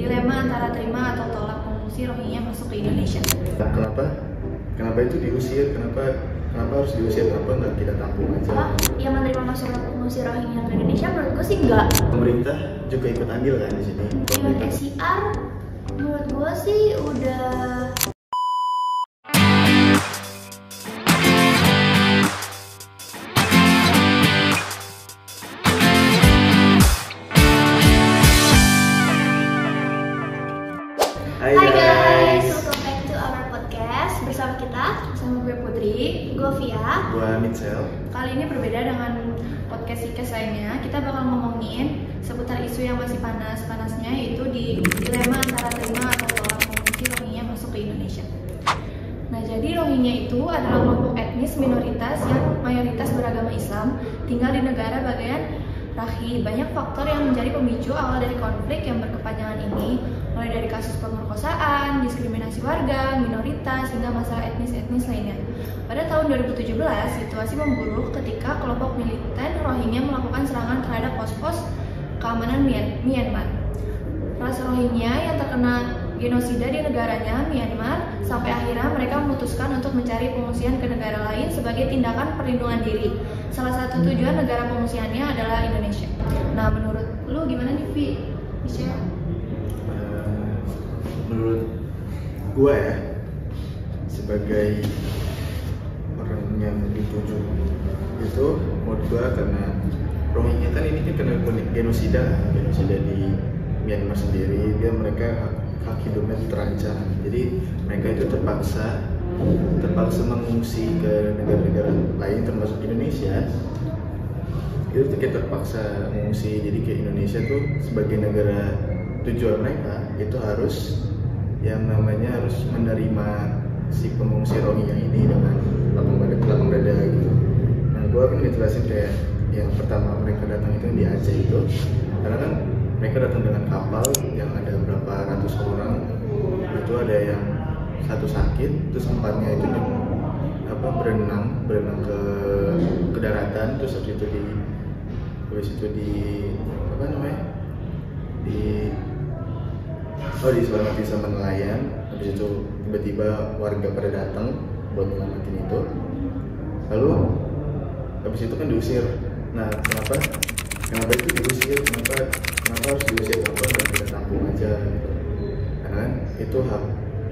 dilema antara terima atau tolak pengungsi Rohingya masuk ke Indonesia. Kenapa itu diusir? Kenapa harus diusir? Kenapa nggak kita tampung aja? Yang menerima masuk pengungsi Rohingya ke Indonesia menurut gue sih enggak. Pemerintah juga ikut andil kan di sini. UNHCR menurut gue sih udah Hai guys, welcome back to our podcast bersama kita, sama gue Putri, gue Via, gue Mitchell. Kali ini berbeda dengan podcast lainnya. Kita bakal ngomongin seputar isu yang masih panas-panasnya, yaitu di dilema antara terima atau tolak pengungsi Rohingya masuk ke Indonesia. Nah, jadi Rohingya itu adalah kelompok etnis minoritas yang mayoritas beragama Islam, tinggal di negara bagian Rakhine. Banyak faktor yang menjadi pemicu awal dari konflik yang berkepanjangan ini, mulai dari kasus pemerkosaan, diskriminasi warga, minoritas, hingga masalah etnis-etnis lainnya. Pada tahun 2017, situasi memburuk ketika kelompok militan Rohingya melakukan serangan terhadap pos-pos keamanan Myanmar. Ras Rohingya yang terkena genosida di negaranya, Myanmar, sampai akhirnya mereka memutuskan untuk mencari pengungsian ke negara lain sebagai tindakan perlindungan diri. Salah satu tujuan negara pengungsiannya adalah Indonesia. Nah, menurut lu gimana nih, Vi? Michelle? Menurut gue ya, sebagai orang yang dituju itu, menurut gue karena Rohingya kan ini kan kena genosida di Myanmar sendiri, mereka hak hidupnya terancam. Jadi mereka itu terpaksa mengungsi ke negara-negara lain termasuk Indonesia. Itu kita terpaksa mengungsi, jadi ke Indonesia tuh sebagai negara tujuan mereka itu harus menerima si pengungsi Rohingya ini dengan lapang dada gitu. Nah, gue akan ngejelasin kayak yang pertama mereka datang itu di Aceh itu, karena kan mereka datang dengan kapal yang ada berapa ratus orang, itu ada yang satu sakit, terus empatnya itu berenang ke daratan, terus habis itu diselamatin sama nelayan. Habis itu tiba-tiba warga pada datang buat nyelamatin itu, lalu habis itu kan diusir. Nah, kenapa itu diusir? Kenapa harus diusir? Kenapa nggak kita tampung aja gitu? Karena kan itu hak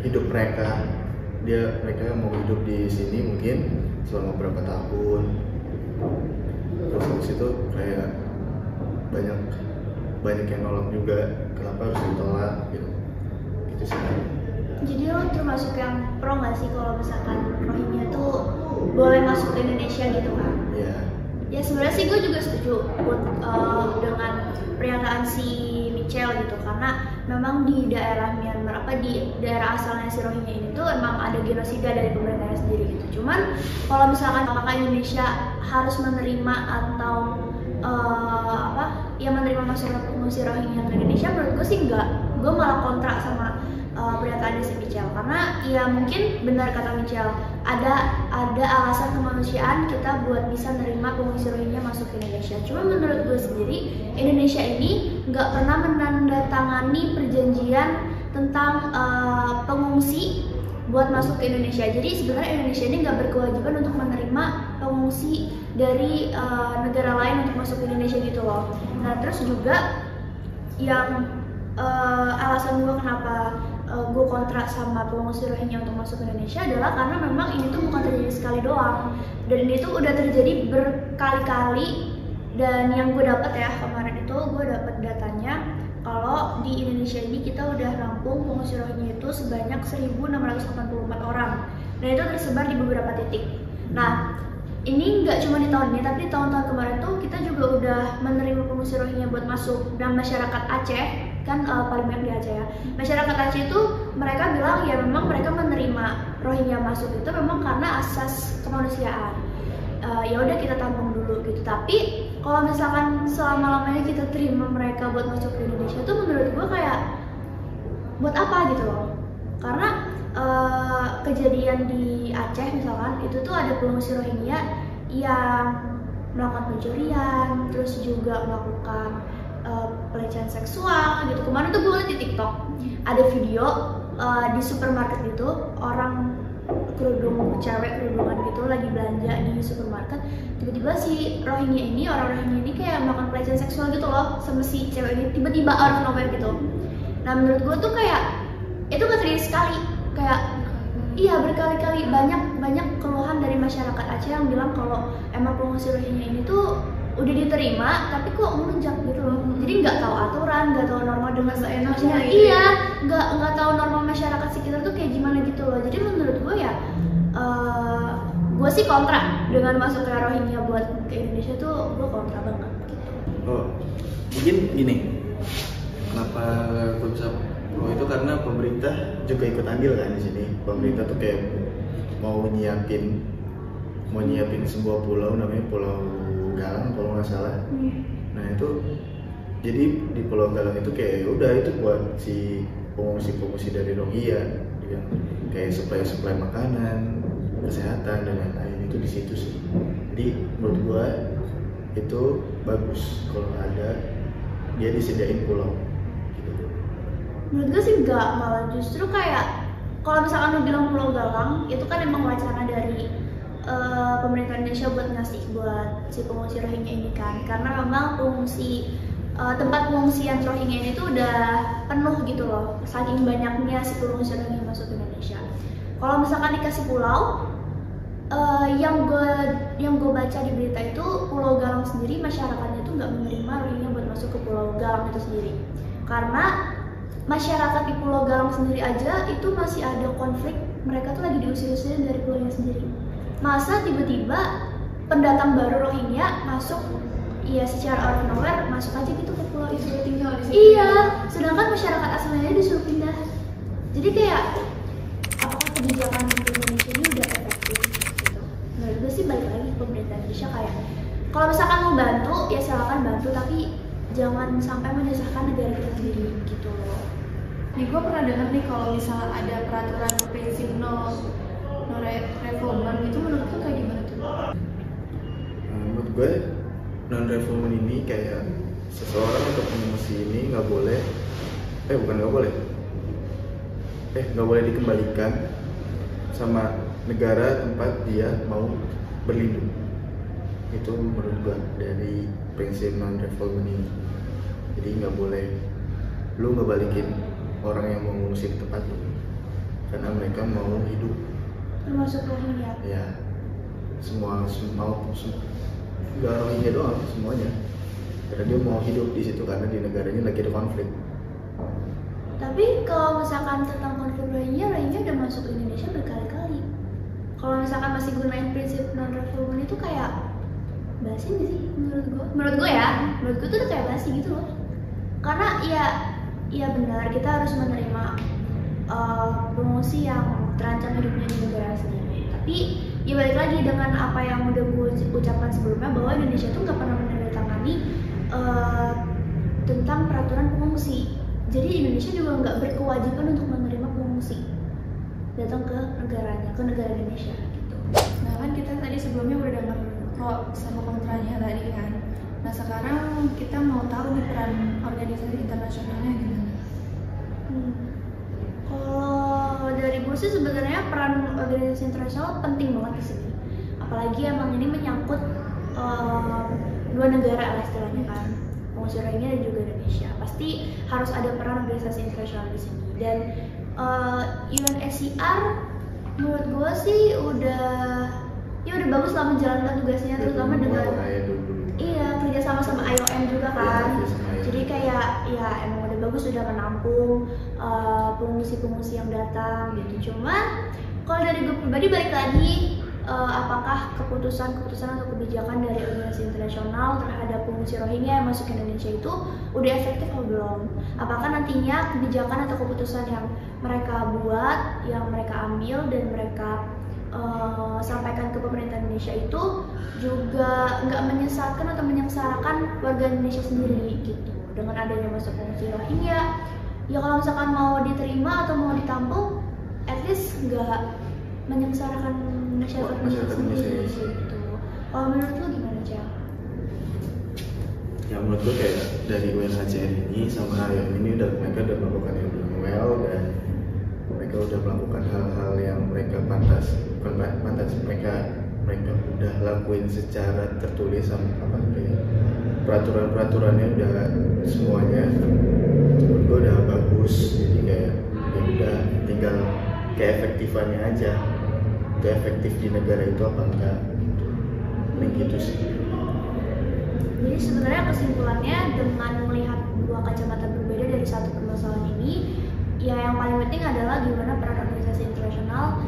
hidup mereka. Mereka mau hidup di sini mungkin selama berapa tahun. Terus habis itu kayak banyak yang nolak juga. Kenapa harus ditolak gitu? Gitu sih. Jadi lo termasuk yang pro nggak sih kalau misalkan Rohingya tuh boleh masuk ke Indonesia gitu kan? Iya. Ya sebenarnya sih gue juga setuju dengan pernyataan si Mitchell gitu, karena memang di daerah Myanmar di daerah asalnya si Rohingya ini tuh emang ada genosida dari pemerintahnya sendiri gitu. Cuman kalau misalkan apakah Indonesia harus menerima atau yang menerima masuk pengungsi Rohingya ke Indonesia, menurut gue sih enggak. Gue malah kontra sama pernyataan si Mitchell, karena ya mungkin benar kata Mitchell, ada alasan kemanusiaan kita buat bisa nerima pengungsi Rohingya masuk ke Indonesia. Cuma menurut gue sendiri, Indonesia ini nggak pernah menandatangani perjanjian tentang pengungsi buat masuk ke Indonesia. Jadi sebenarnya Indonesia ini nggak berkewajiban untuk menerima pengungsi dari negara lain untuk masuk ke Indonesia gitu loh. Nah, terus juga yang alasan gue kenapa gue kontrak sama pengungsi Rohingya untuk masuk ke Indonesia adalah karena memang ini tuh bukan terjadi sekali doang, dan ini tuh udah terjadi berkali-kali. Dan yang gue dapat ya kemarin itu, gue dapat datanya kalau di Indonesia ini kita udah rampung pengungsi Rohingya itu sebanyak 1.684 orang, dan itu tersebar di beberapa titik. Nah, ini nggak cuma di tahun ini, tapi di tahun-tahun kemarin tuh kita juga udah menerima pengungsi Rohingya buat masuk. Dan masyarakat Aceh kan paling banyak di Aceh ya. Masyarakat Aceh itu mereka bilang ya memang mereka menerima Rohingya masuk itu memang karena asas kemanusiaan. Ya udah kita tampung dulu gitu. Tapi kalau misalkan selama-lamanya kita terima mereka buat masuk ke Indonesia tuh menurut gue kayak buat apa gitu loh. Karena kejadian di Aceh misalkan itu tuh ada pengungsi Rohingya yang melakukan pencurian, terus juga melakukan pelecehan seksual apa gitu. Kemarin tuh gue liat di TikTok ada video di supermarket gitu, orang kerudungan gitu lagi belanja di supermarket, tiba-tiba si Rohingya ini, orang Rohingya ini kayak melakukan pelecehan seksual gitu loh sama si cewek ini, tiba-tiba out of nowhere gitu. Nah menurut gue tuh kayak itu gak terjadi sekali, kayak iya berkali-kali, banyak keluhan dari masyarakat Aceh yang bilang kalau emang pengungsi Rohingya ini tuh udah diterima tapi kok melunjak gitu loh. Jadi nggak tahu aturan, nggak tahu norma dengan seenaknya. Iya, nggak tahu norma masyarakat sekitar tuh kayak gimana gitu loh. Jadi menurut gue ya, gue sih kontra dengan masuk ke Rohingya buat ke Indonesia tuh, gue kontra banget. Gitu. Oh, mungkin gini, kenapa gue bisa itu karena pemerintah juga ikut andil kan di sini. Pemerintah tuh kayak mau nyiapin sebuah pulau namanya Pulau Galang kalau nggak salah. Nah itu jadi di Pulau Galang itu kayak udah itu buat si pengungsi dari Rohingya yang kayak suplai makanan, kesehatan dan lain-lain itu di situ sih. Jadi menurut gua itu bagus kalau ada dia disediain pulau. Gitu. Menurut gue sih enggak, malah justru kayak kalau misalkan lu bilang Pulau Galang itu kan emang wacana dari pemerintah Indonesia buat ngasih buat si pengungsi Rohingya ini kan, karena memang tempat pengungsian Rohingya ini tuh udah penuh gitu loh, saking banyaknya si pengungsi Rohingya masuk ke Indonesia. Kalau misalkan dikasih pulau, yang gue baca di berita itu Pulau Galang sendiri masyarakatnya tuh nggak menerima Rohingya buat masuk ke Pulau Galang itu sendiri, karena masyarakat di Pulau Galang sendiri aja itu masih ada konflik, mereka tuh lagi diusir-usir dari pulaunya sendiri. Masa tiba-tiba pendatang baru Rohingya masuk, iya secara out of nowhere masuk aja gitu ke pulau itu, tinggal di situ. Iya, sedangkan masyarakat aslinya disuruh pindah. Jadi kayak apakah kebijakan Indonesia ini udah efektif gitu? Menurut gue sih balik lagi ke pemerintah Indonesia, kayak kalau misalkan mau bantu ya silakan bantu, tapi jangan sampai menyusahkan negara kita sendiri gitu loh. Nih gue pernah dengar nih kalau misalnya ada peraturan prinsip no refoulement itu, menurut lo kayak gimana tuh? Menurut gue non refoulement ini kayak seseorang atau pengungsi ini nggak boleh dikembalikan sama negara tempat dia mau berlindung. Itu menurut gue dari prinsip non refoulement ini. Jadi nggak boleh lu ngebalikin orang yang mau mengungsi ke tempat lu karena mereka mau hidup, Termasuk Rohingya. ya semua nggak Rohingya doang, semuanya, karena dia mau hidup di situ karena di negaranya lagi ada konflik. Tapi kalau misalkan tentang konflik Rohingya udah masuk ke Indonesia berkali-kali. Kalau misalkan masih gunain prinsip non refoulement itu kayak basi nggak sih menurut gue? Menurut gue tuh udah kayak basi gitu loh. Karena ya benar kita harus menerima pengungsi yang terancam hidupnya di negara sendiri. Tapi ya balik lagi dengan apa yang udah gue ucapkan sebelumnya, bahwa Indonesia tuh nggak pernah menandatangani tentang peraturan pengungsi. Jadi Indonesia juga nggak berkewajiban untuk menerima pengungsi datang ke negaranya, ke negara Indonesia gitu. Nah kan kita tadi sebelumnya udah dengar pro sama kontranya tadi kan. Nah sekarang kita mau tahu nih peran organisasi internasionalnya gimana? Kalau dari gue sih sebenarnya peran organisasi internasional penting banget di sini. Apalagi emang ini menyangkut dua negara lah istilahnya kan, pengungsi Rohingya dan juga Indonesia. Pasti harus ada peran organisasi internasional di sini. Dan UNHCR menurut gue sih udah bagus lah menjalankan tugasnya, terutama dengan kerjasama sama IOM juga kan. Jadi kayak ya emang udah bagus, sudah menampung pengungsi-pengungsi yang datang gitu. Cuman kalau dari gue pribadi balik lagi, apakah keputusan atau kebijakan dari organisasi internasional terhadap pengungsi Rohingya yang masuk ke Indonesia itu udah efektif atau belum? Apakah nantinya kebijakan atau keputusan yang mereka buat, yang mereka ambil dan mereka sampaikan ke pemerintah Indonesia itu juga nggak menyesatkan atau menyengsarakan warga Indonesia sendiri gitu? Dengan adanya masuk pengungsi Rohingya, ya kalau misalkan mau diterima atau mau ditampung, at least nggak menyengsarakan masyarakat Indonesia sendiri gitu. Kalau menurut lo gimana, Cel? Ya menurut gue kayak dari UNHCR ini sama yang ini mereka udah melakukan yang belum well, dan mereka udah melakukan hal-hal yang mereka pantas mereka udah lakuin secara tertulis sama kayak peraturannya udah semuanya menurut gue udah bagus. Jadi kayak ya udah tinggal keefektifannya aja, itu efektif di negara itu apa enggak, gitu sih. Jadi sebenarnya kesimpulannya dengan melihat dua kacamata berbeda dari satu permasalahan ini, ya yang paling penting adalah gimana peran organisasi internasional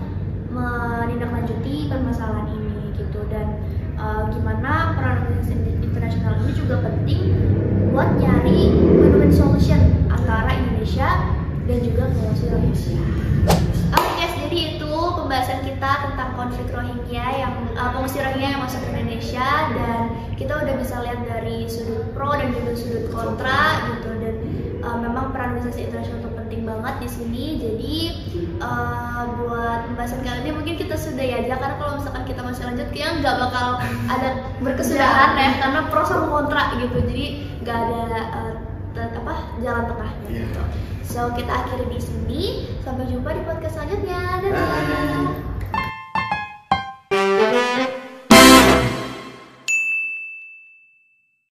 menindaklanjuti permasalahan ini gitu, dan gimana peran organisasi internasional ini juga penting buat nyari win-win solution antara Indonesia dan juga pengungsi Rohingya. Oke guys, jadi itu pembahasan kita tentang konflik Rohingya pengungsi Rohingya yang masuk ke Indonesia, dan kita udah bisa lihat dari sudut pro dan juga sudut kontra gitu, dan memang peran organisasi internasional itu penting banget di sini. Jadi buat pembahasan kali ini mungkin kita sudahi aja, karena kalau misalkan kita masih lanjut kayaknya nggak bakal ada berkesudahan ya, karena pro sama kontra gitu, jadi nggak ada jalan tengahnya. Iya. So kita akhiri di sini, sampai jumpa di podcast selanjutnya.